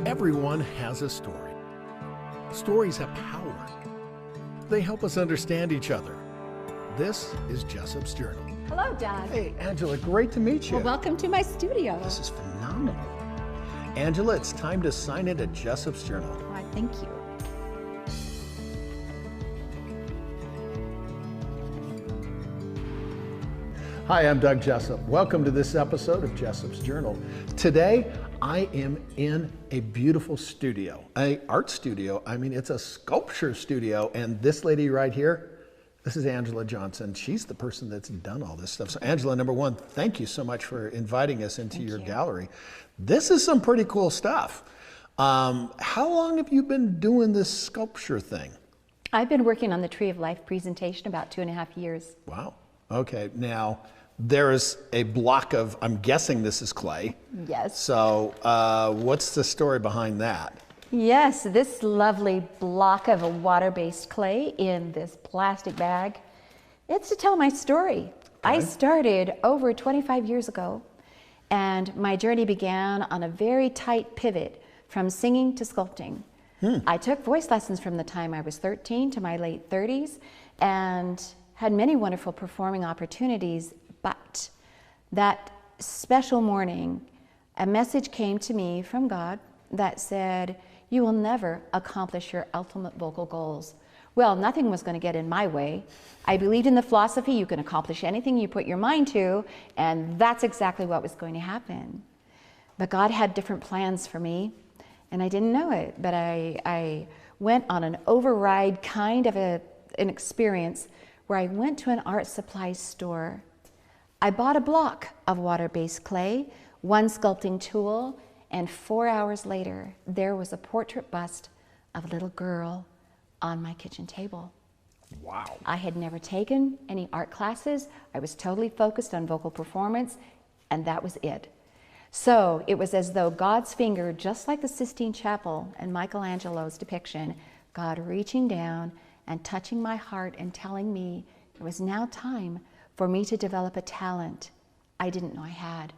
Everyone has a story. Stories have power. They help us understand each other. This is Jessup's Journal. Hello, Doug. Hey, Angela, great to meet you. Well, welcome to my studio. This is phenomenal. Angela, it's time to sign into Jessup's Journal. Why, thank you. Hi, I'm Doug Jessup. Welcome to this episode of Jessup's Journal. Today, I am in a beautiful studio, an art studio. I mean, it's a sculpture studio. And this lady right here, this is Angela Johnson. She's the person that's done all this stuff. So Angela, number one, thank you so much for inviting us into your gallery. This is some pretty cool stuff. How long have you been doing this sculpture thing? I've been working on the Tree of Life presentation about 2.5 years. Wow. Okay. Now, there is a block of, I'm guessing this is clay. Yes. So what's the story behind that? Yes, this lovely block of a water-based clay in this plastic bag, it's to tell my story. Okay. I started over 25 years ago, and my journey began on a very tight pivot from singing to sculpting. I took voice lessons from the time I was 13 to my late 30s and had many wonderful performing opportunities, but that special morning, a message came to me from God that said, you will never accomplish your ultimate vocal goals. Well, nothing was going to get in my way. I believed in the philosophy, you can accomplish anything you put your mind to, and that's exactly what was going to happen. But God had different plans for me, and I didn't know it, but I went on an override kind of an experience where I went to an art supply store. I bought a block of water-based clay, one sculpting tool, and 4 hours later, there was a portrait bust of a little girl on my kitchen table. Wow. I had never taken any art classes. I was totally focused on vocal performance, and that was it. So it was as though God's finger, just like the Sistine Chapel and Michelangelo's depiction, God reaching down and touching my heart and telling me it was now time for me to develop a talent I didn't know I had.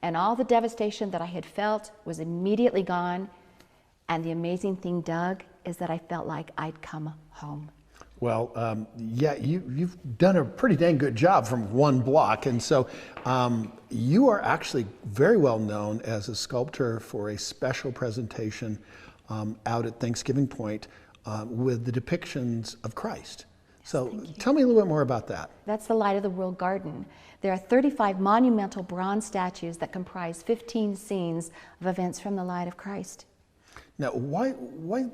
And all the devastation that I had felt was immediately gone. And the amazing thing, Doug, is that I felt like I'd come home. Well, yeah, you've done a pretty dang good job from one block. And so you are actually very well known as a sculptor for a special presentation out at Thanksgiving Point with the depictions of Christ. So tell me a little bit more about that. That's the Light of the World Garden. There are 35 monumental bronze statues that comprise 15 scenes of events from the light of Christ. Now, why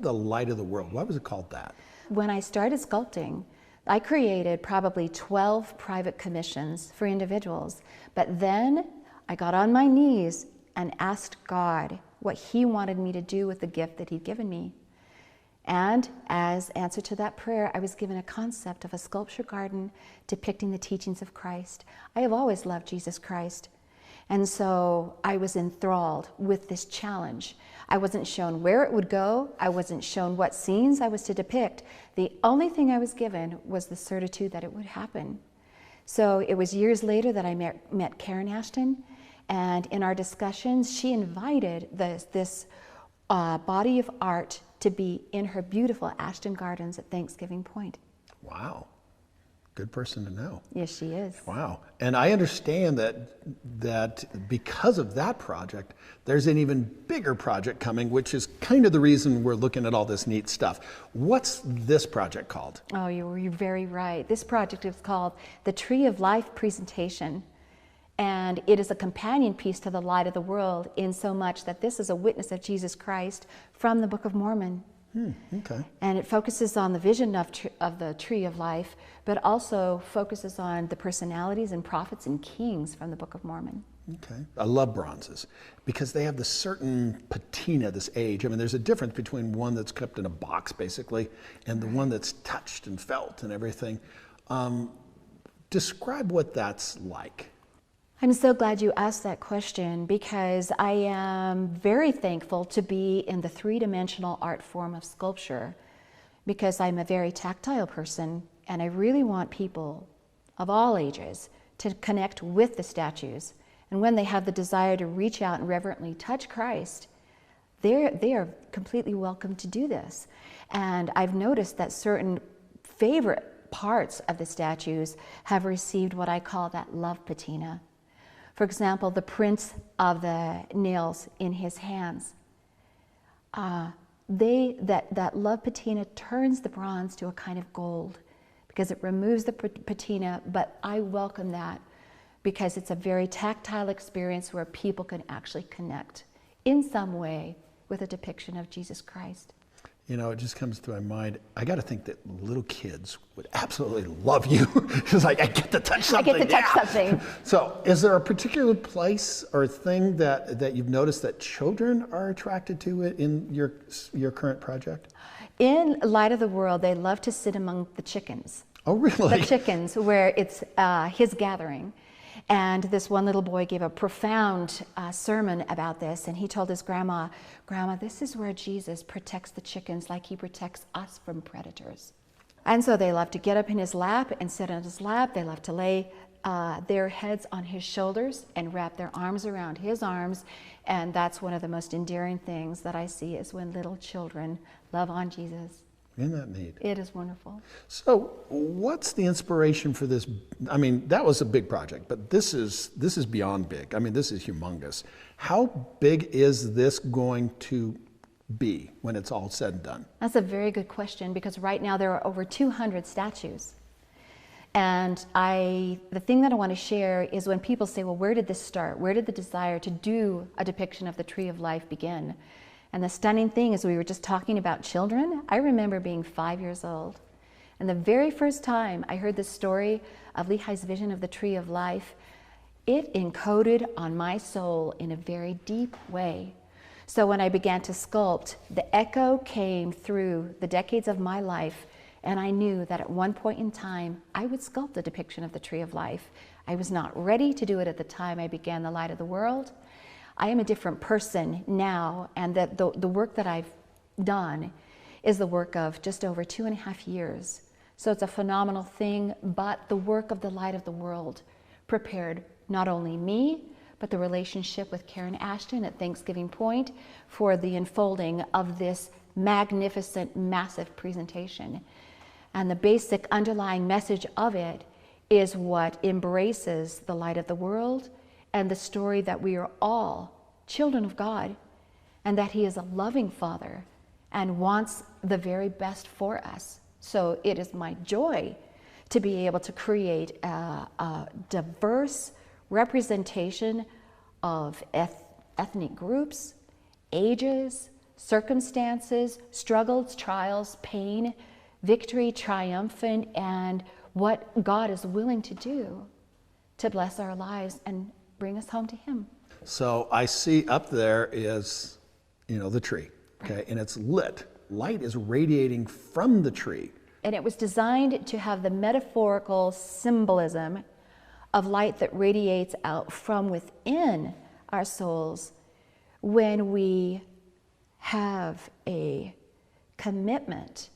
the Light of the World? Why was it called that? When I started sculpting, I created probably 12 private commissions for individuals. But then I got on my knees and asked God what He wanted me to do with the gift that He'd given me. And as answer to that prayer, I was given a concept of a sculpture garden depicting the teachings of Christ. I have always loved Jesus Christ. And so I was enthralled with this challenge. I wasn't shown where it would go. I wasn't shown what scenes I was to depict. The only thing I was given was the certitude that it would happen. So it was years later that I met Karen Ashton. And in our discussions, she invited this body of art to be in her beautiful Ashton Gardens at Thanksgiving Point. Wow. Good person to know. Yes, she is. Wow. And I understand that because of that project, there's an even bigger project coming, which is kind of the reason we're looking at all this neat stuff. What's this project called? Oh, you're very right. This project is called the Tree of Life presentation. And it is a companion piece to the Light of the World in so much that this is a witness of Jesus Christ from the Book of Mormon. Okay. And it focuses on the vision of the Tree of Life, but also focuses on the personalities and prophets and kings from the Book of Mormon. Okay. I love bronzes because they have this certain patina, this age. I mean, there's a difference between one that's kept in a box, basically, and the one that's touched and felt and everything. Describe what that's like. I'm so glad you asked that question because I am very thankful to be in the three-dimensional art form of sculpture because I'm a very tactile person and I really want people of all ages to connect with the statues. And when they have the desire to reach out and reverently touch Christ, they are completely welcome to do this. And I've noticed that certain favorite parts of the statues have received what I call that love patina. For example, the prints of the nails in his hands. That love patina turns the bronze to a kind of gold because it removes the patina, but I welcome that because it's a very tactile experience where people can actually connect in some way with a depiction of Jesus Christ. You know, it just comes to my mind, I got to think that little kids would absolutely love you. It's like, I get to touch something. I get to touch something. So is there a particular place or thing that you've noticed that children are attracted to in your current project? In Light of the World, they love to sit among the chickens. Oh, really? The chickens, where it's his gathering. And this one little boy gave a profound sermon about this, and he told his grandma, "Grandma, this is where Jesus protects the chickens like he protects us from predators." And so they love to get up in his lap and sit on his lap. They love to lay their heads on his shoulders and wrap their arms around his arms. And that's one of the most endearing things that I see is when little children love on Jesus. Isn't that neat? It is wonderful. So what's the inspiration for this? I mean, that was a big project, but this is beyond big. I mean, this is humongous. How big is this going to be when it's all said and done? That's a very good question, because right now there are over 200 statues. And the thing that I want to share is when people say, well, where did this start? Where did the desire to do a depiction of the Tree of Life begin? And the stunning thing is, we were just talking about children. I remember being 5 years old. And the very first time I heard the story of Lehi's vision of the Tree of Life, it encoded on my soul in a very deep way. So when I began to sculpt, the echo came through the decades of my life, and I knew that at one point in time, I would sculpt a depiction of the Tree of Life. I was not ready to do it at the time I began the Light of the World. I am a different person now, and that the work that I've done is the work of just over 2.5 years. So it's a phenomenal thing, but the work of the Light of the World prepared not only me, but the relationship with Karen Ashton at Thanksgiving Point for the unfolding of this magnificent, massive presentation. And the basic underlying message of it is what embraces the Light of the World and the story that we are all children of God, and that He is a loving Father and wants the very best for us. So it is my joy to be able to create a diverse representation of ethnic groups, ages, circumstances, struggles, trials, pain, victory, triumphant, and what God is willing to do to bless our lives and bring us home to Him. So I see up there is, the tree, okay, and it's lit. Light is radiating from the tree. And it was designed to have the metaphorical symbolism of light that radiates out from within our souls when we have a commitment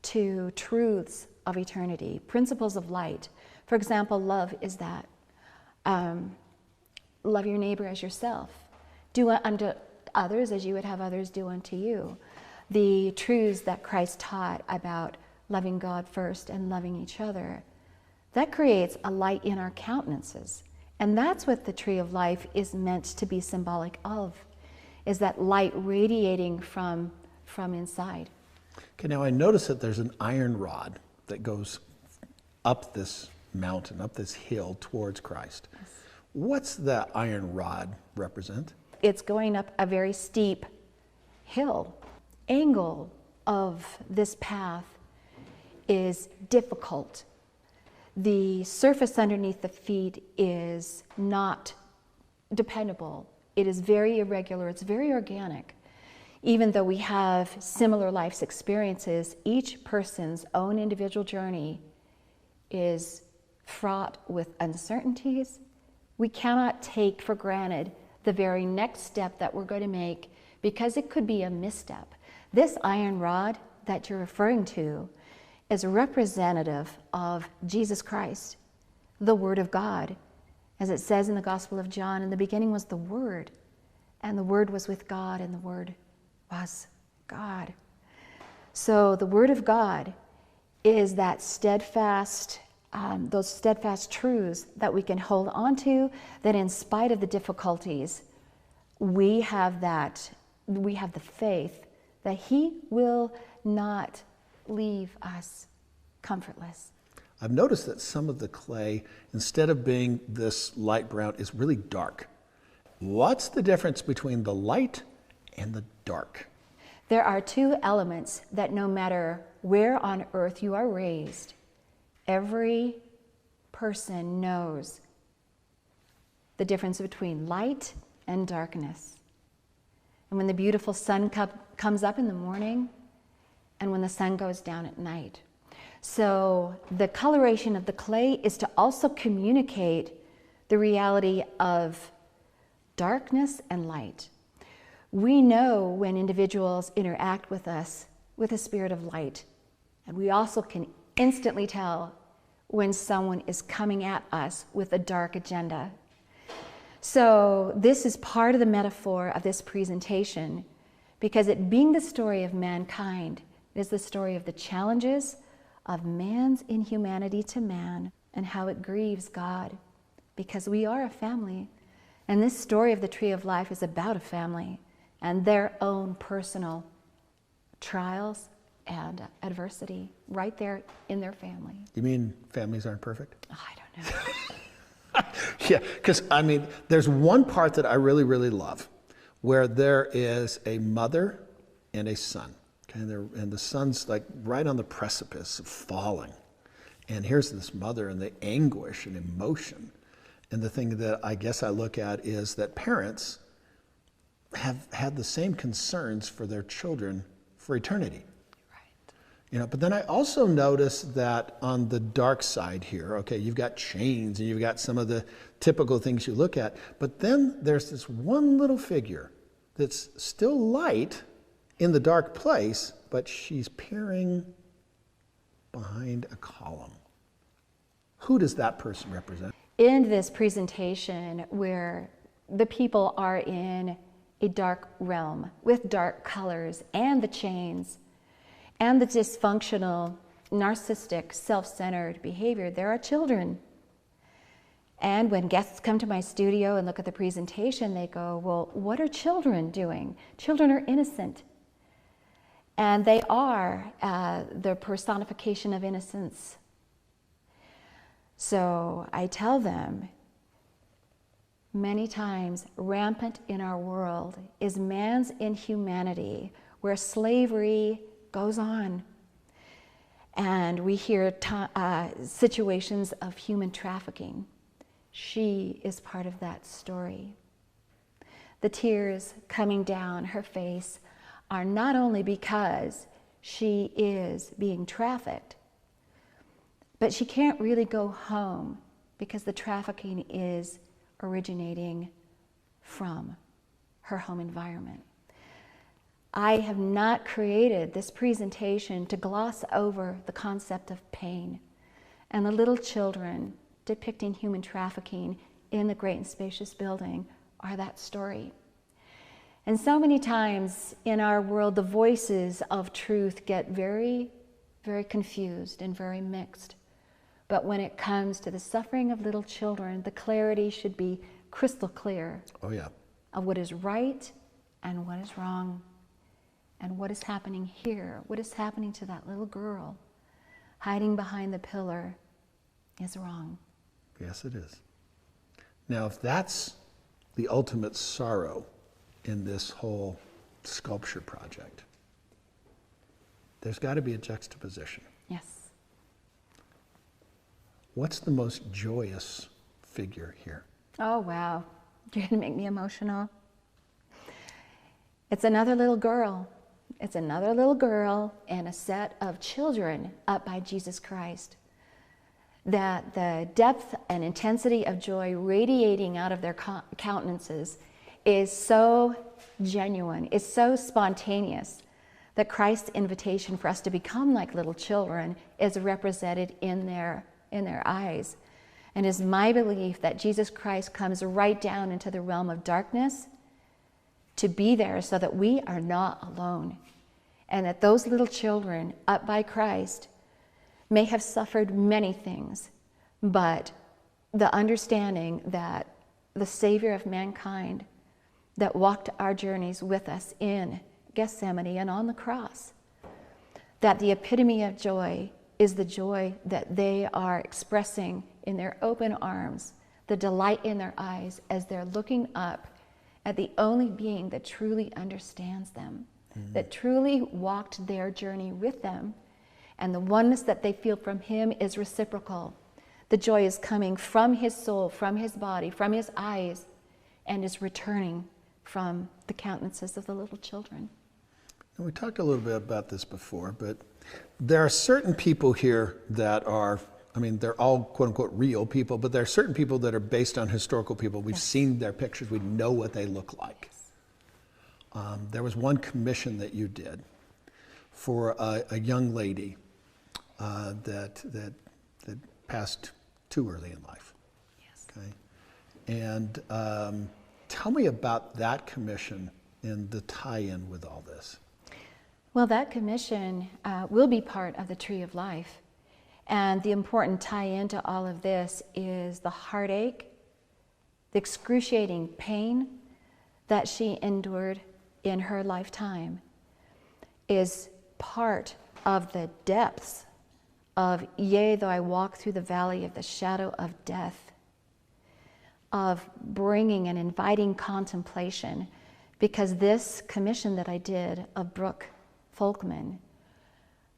to truths of eternity, principles of light. For example, love is that. Love your neighbor as yourself. Do unto others as you would have others do unto you. The truths that Christ taught about loving God first and loving each other, that creates a light in our countenances. And that's what the Tree of Life is meant to be symbolic of, is that light radiating from inside. Okay, now I notice that there's an iron rod that goes up this mountain, up this hill towards Christ. Yes. What's that iron rod represent? It's going up a very steep hill. Angle of this path is difficult. The surface underneath the feet is not dependable. It is very irregular. It's very organic. Even though we have similar life's experiences, each person's own individual journey is fraught with uncertainties. We cannot take for granted the very next step that we're going to make, because it could be a misstep. This iron rod that you're referring to is representative of Jesus Christ, the Word of God. As it says in the Gospel of John, in the beginning was the Word, and the Word was with God, and the Word was God. So the Word of God is that steadfast, those steadfast truths that we can hold on to, that in spite of the difficulties, we have the faith that He will not leave us comfortless. I've noticed that some of the clay, instead of being this light brown, is really dark. What's the difference between the light and the dark? There are two elements that no matter where on earth you are raised, every person knows the difference between light and darkness. And when the beautiful sun comes up in the morning and when the sun goes down at night. So the coloration of the clay is to also communicate the reality of darkness and light. We know when individuals interact with us with a spirit of light, and we also can instantly tell when someone is coming at us with a dark agenda. So this is part of the metaphor of this presentation, because it being the story of mankind, it is the story of the challenges of man's inhumanity to man and how it grieves God, because we are a family. And this story of the Tree of Life is about a family and their own personal trials and adversity right there in their family. You mean families aren't perfect? Oh, I don't know. Yeah, because I mean, there's one part that I really, really love, where there is a mother and a son. Okay, and the son's like right on the precipice of falling. And here's this mother and the anguish and emotion. And the thing that I guess I look at is that parents have had the same concerns for their children for eternity. Right. You know, but then I also notice that on the dark side here, okay, you've got chains and you've got some of the typical things you look at, but then there's this one little figure that's still light in the dark place, but she's peering behind a column. Who does that person represent? In this presentation, where the people are in a dark realm with dark colors and the chains and the dysfunctional, narcissistic, self-centered behavior, there are children. And when guests come to my studio and look at the presentation, they go, well, what are children doing? Children are innocent. And they are the personification of innocence. So I tell them, many times rampant in our world is man's inhumanity, where slavery goes on. And we hear situations of human trafficking. She is part of that story. The tears coming down her face are not only because she is being trafficked, but she can't really go home because the trafficking is originating from her home environment. I have not created this presentation to gloss over the concept of pain and the little children depicting human trafficking in the great and spacious building are that story. And so many times in our world, the voices of truth get very, very confused and very mixed. But when it comes to the suffering of little children, the clarity should be crystal clear. Oh, yeah. Of what is right and what is wrong. And what is happening here, what is happening to that little girl hiding behind the pillar is wrong. Yes, it is. Now, if that's the ultimate sorrow in this whole sculpture project, there's got to be a juxtaposition. Yes. What's the most joyous figure here? Oh, wow. You're going to make me emotional. It's another little girl. It's another little girl and a set of children up by Jesus Christ. That the depth and intensity of joy radiating out of their countenances is so genuine, is so spontaneous, that Christ's invitation for us to become like little children is represented in their eyes. And it's my belief that Jesus Christ comes right down into the realm of darkness to be there so that we are not alone. And that those little children up by Christ may have suffered many things, but the understanding that the Savior of mankind that walked our journeys with us in Gethsemane and on the cross, that the epitome of joy is the joy that they are expressing in their open arms, the delight in their eyes as they're looking up at the only being that truly understands them, that truly walked their journey with them, and the oneness that they feel from him is reciprocal. The joy is coming from his soul, from his body, from his eyes, and is returning from the countenances of the little children. And we talked a little bit about this before, but there are certain people here that are, I mean, they're all quote unquote real people, but there are certain people that are based on historical people. We've seen their pictures, we know what they look like. There was one commission that you did for a young lady that passed too early in life. Yes. Okay. And tell me about that commission and the tie-in with all this. Well, that commission will be part of the Tree of Life. And the important tie-in to all of this is the heartache, the excruciating pain that she endured in her lifetime is part of the depths of, yea, though I walk through the valley of the shadow of death, of bringing and inviting contemplation, because this commission that I did of Brooke Folkman,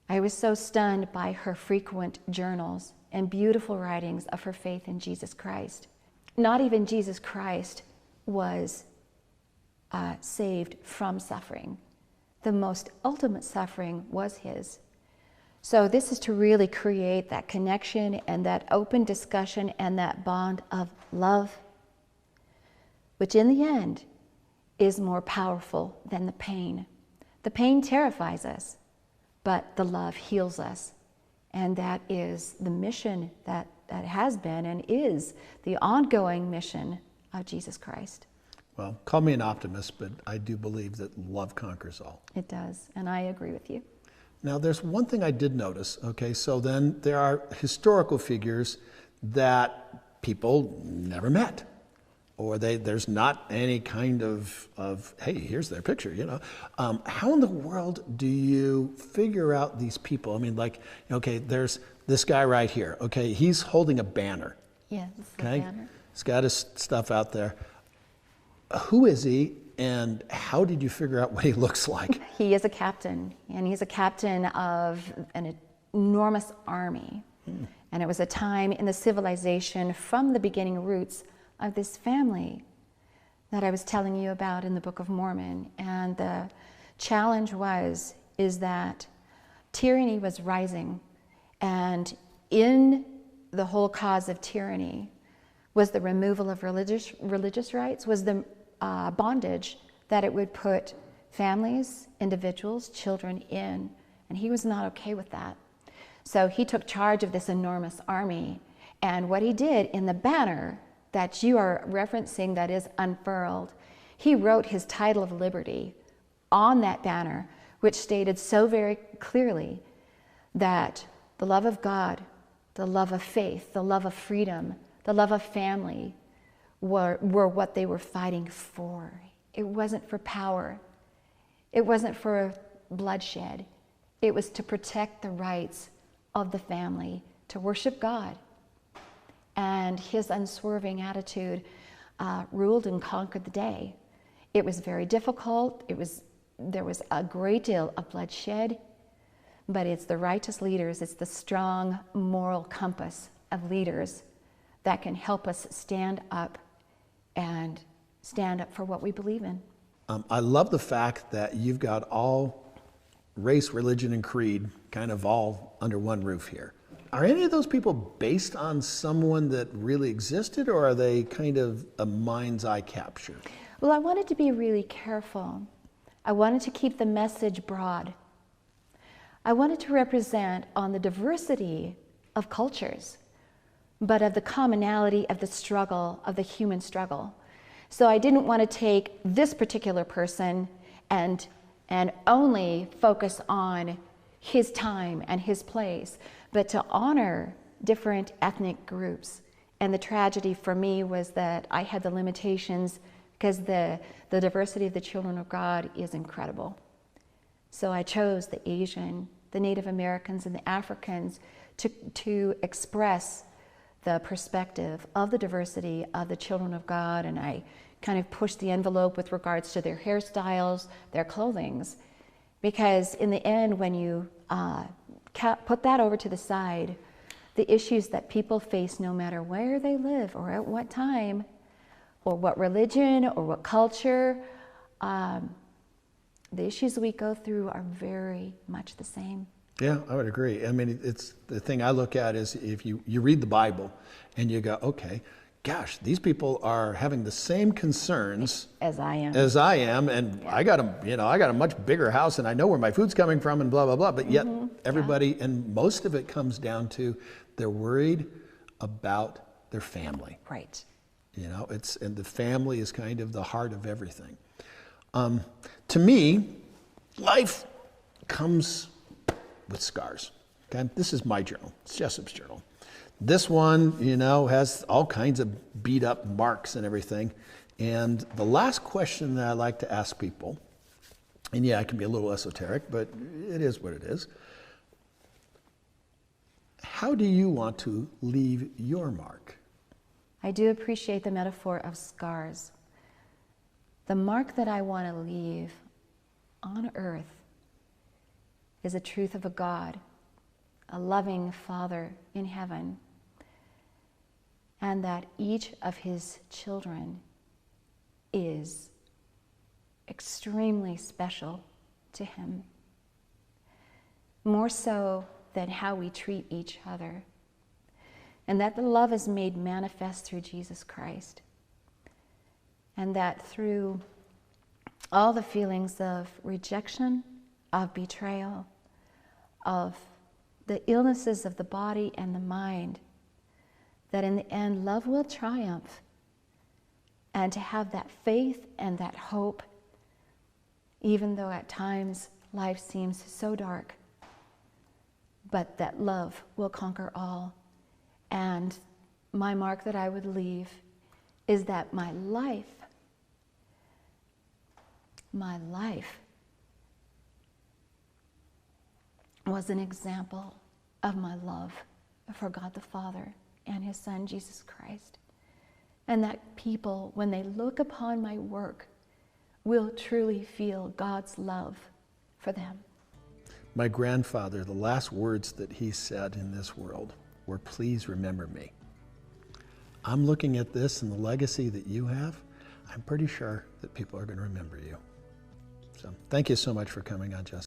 I was so stunned by her frequent journals and beautiful writings of her faith in Jesus Christ. Not even Jesus Christ was saved from suffering. The most ultimate suffering was his. So this is to really create that connection and that open discussion and that bond of love, which in the end is more powerful than the pain. The pain terrifies us, but the love heals us. And that is the mission that has been and is the ongoing mission of Jesus Christ. Well, call me an optimist, but I do believe that love conquers all. It does, and I agree with you. Now, there's one thing I did notice, okay, so then there are historical figures that people never met, or there's not any kind of, hey, here's their picture, you know. How in the world do you figure out these people? I mean, like, okay, there's this guy right here, okay, he's holding a banner. Yeah, this is Okay, the banner. he's got his stuff out there. Who is he, and how did you figure out what he looks like? He is a captain, and he's a captain of an enormous army. And it was a time in the civilization from the beginning roots of this family that I was telling you about in the Book of Mormon. And the challenge is that tyranny was rising, and in the whole cause of tyranny was the removal of religious rights, was the bondage that it would put families, individuals, children in, and he was not okay with that. So he took charge of this enormous army, and what he did in the banner that you are referencing that is unfurled, he wrote his title of liberty on that banner, which stated so very clearly that the love of God, the love of faith, the love of freedom, the love of family were what they were fighting for. It wasn't for power. It wasn't for bloodshed. It was to protect the rights of the family, to worship God. And his unswerving attitude ruled and conquered the day. It was very difficult. There was a great deal of bloodshed, but it's the righteous leaders, it's the strong moral compass of leaders that can help us stand up and stand up for what we believe in. I love the fact that you've got all race, religion, and creed kind of all under one roof here. Are any of those people based on someone that really existed, or are they kind of a mind's eye capture? Well, I wanted to be really careful. I wanted to keep the message broad. I wanted to represent on the diversity of cultures, but of the commonality of the struggle, of the human struggle. So I didn't want to take this particular person and only focus on his time and his place, but to honor different ethnic groups. And the tragedy for me was that I had the limitations because the diversity of the children of God is incredible. So I chose the Asian, the Native Americans, and the Africans to express the perspective of the diversity of the children of God, and I kind of pushed the envelope with regards to their hairstyles, their clothings, because in the end, when you put that over to the side, the issues that people face no matter where they live or at what time or what religion or what culture, the issues we go through are very much the same. Yeah, I would agree. I mean, it's the thing I look at is if you read the Bible and you go, okay, gosh, these people are having the same concerns as I am, and yeah. I got a much bigger house, and I know where my food's coming from, and blah blah blah. But yet, everybody, and most of it comes down to they're worried about their family. Right. And the family is kind of the heart of everything. To me, life comes with scars. Okay, this is my journal. It's Jessup's journal. This one, has all kinds of beat up marks and everything. And the last question that I like to ask people, and yeah, it can be a little esoteric, but it is what it is. How do you want to leave your mark? I do appreciate the metaphor of scars. The mark that I want to leave on earth is the truth of a God, a loving Father in heaven, and that each of his children is extremely special to him, more so than how we treat each other, and that the love is made manifest through Jesus Christ, and that through all the feelings of rejection, of betrayal, of the illnesses of the body and the mind, that in the end love will triumph, and to have that faith and that hope, even though at times life seems so dark, but that love will conquer all. And my mark that I would leave is that my life was an example of my love for God the Father and his Son, Jesus Christ. And that people, when they look upon my work, will truly feel God's love for them. My grandfather, the last words that he said in this world were, "Please remember me." I'm looking at this and the legacy that you have. I'm pretty sure that people are going to remember you. So thank you so much for coming on, Jessica.